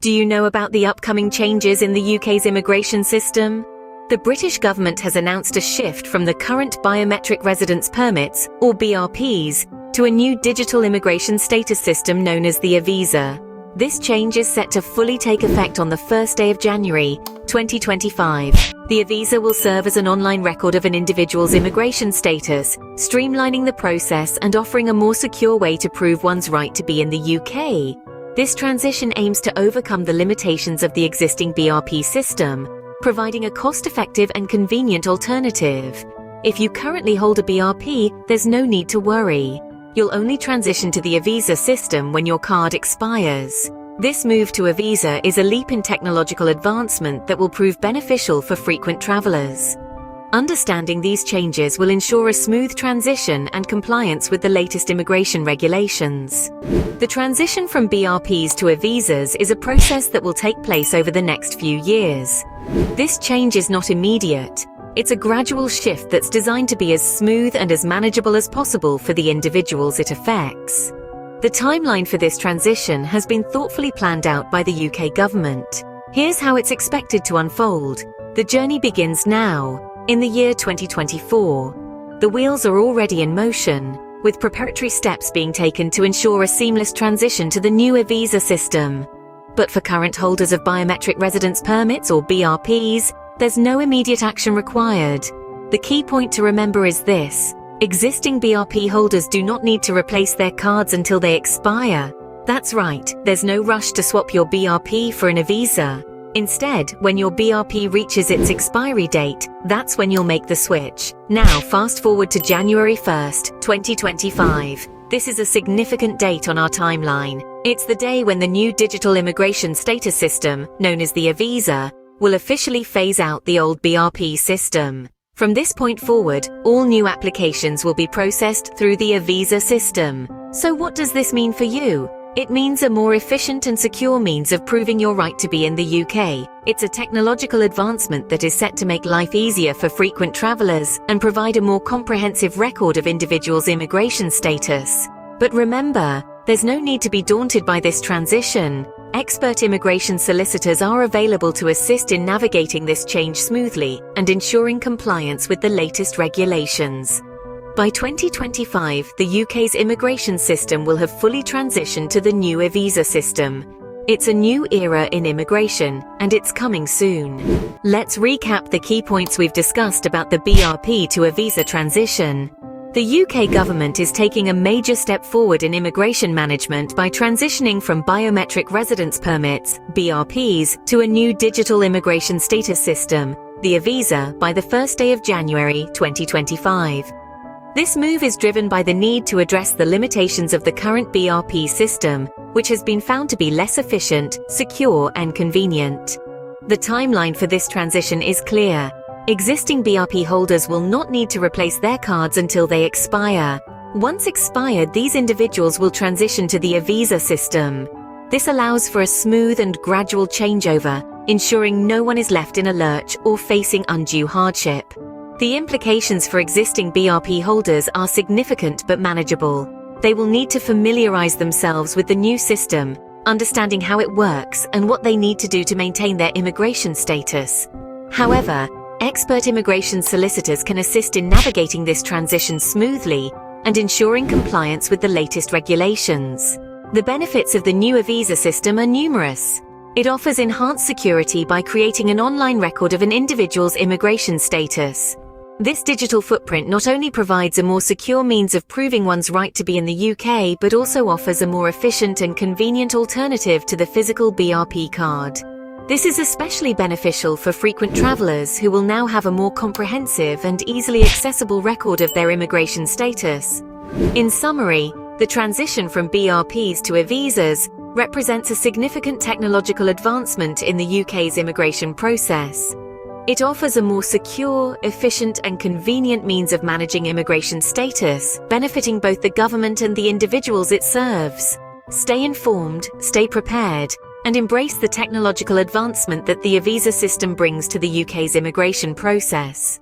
Do you know about the upcoming changes in the UK's immigration system? The British government has announced a shift from the current biometric residence permits, or BRPs, to a new digital immigration status system known as the eVisa. This change is set to fully take effect on the first day of January, 2025. The eVisa will serve as an online record of an individual's immigration status, streamlining the process and offering a more secure way to prove one's right to be in the UK. This transition aims to overcome the limitations of the existing BRP system, providing a cost-effective and convenient alternative. If you currently hold a BRP, there's no need to worry. You'll only transition to the eVisa system when your card expires. This move to eVisa is a leap in technological advancement that will prove beneficial for frequent travelers. Understanding these changes will ensure a smooth transition and compliance with the latest immigration regulations. The transition from BRPs to eVisas is a process that will take place over the next few years. This change is not immediate. It's a gradual shift that's designed to be as smooth and as manageable as possible for the individuals it affects. The timeline for this transition has been thoughtfully planned out by the UK government. Here's how it's expected to unfold. The journey begins now, in the year 2024. The wheels are already in motion, with preparatory steps being taken to ensure a seamless transition to the new eVisa system. But for current holders of biometric residence permits or BRPs, there's no immediate action required. The key point to remember is this: existing BRP holders do not need to replace their cards until they expire. That's right, there's no rush to swap your BRP for an eVisa. Instead, when your BRP reaches its expiry date, that's when you'll make the switch. Now fast forward to January 1st, 2025. This is a significant date on our timeline. It's the day when the new digital immigration status system, known as the eVisa, will officially phase out the old BRP system. From this point forward, all new applications will be processed through the eVisa system. So what does this mean for you? It means a more efficient and secure means of proving your right to be in the UK. It's a technological advancement that is set to make life easier for frequent travelers and provide a more comprehensive record of individuals' immigration status. But remember, there's no need to be daunted by this transition. Expert immigration solicitors are available to assist in navigating this change smoothly and ensuring compliance with the latest regulations. By 2025, the UK's immigration system will have fully transitioned to the new eVisa system. It's a new era in immigration, and it's coming soon. Let's recap the key points we've discussed about the BRP to eVisa transition. The UK government is taking a major step forward in immigration management by transitioning from biometric residence permits, BRPs, to a new digital immigration status system, the eVisa, by the first day of January 2025. This move is driven by the need to address the limitations of the current BRP system, which has been found to be less efficient, secure, and convenient. The timeline for this transition is clear. Existing BRP holders will not need to replace their cards until they expire. Once expired, these individuals will transition to the eVisa system. This allows for a smooth and gradual changeover, ensuring no one is left in a lurch or facing undue hardship. The implications for existing BRP holders are significant but manageable. They will need to familiarize themselves with the new system, understanding how it works and what they need to do to maintain their immigration status. However, expert immigration solicitors can assist in navigating this transition smoothly and ensuring compliance with the latest regulations. The benefits of the new eVisa system are numerous. It offers enhanced security by creating an online record of an individual's immigration status. This digital footprint not only provides a more secure means of proving one's right to be in the UK, but also offers a more efficient and convenient alternative to the physical BRP card. This is especially beneficial for frequent travelers who will now have a more comprehensive and easily accessible record of their immigration status. In summary, the transition from BRPs to eVisas represents a significant technological advancement in the UK's immigration process. It offers a more secure, efficient, and convenient means of managing immigration status, benefiting both the government and the individuals it serves. Stay informed, stay prepared, and embrace the technological advancement that the eVisa system brings to the UK's immigration process.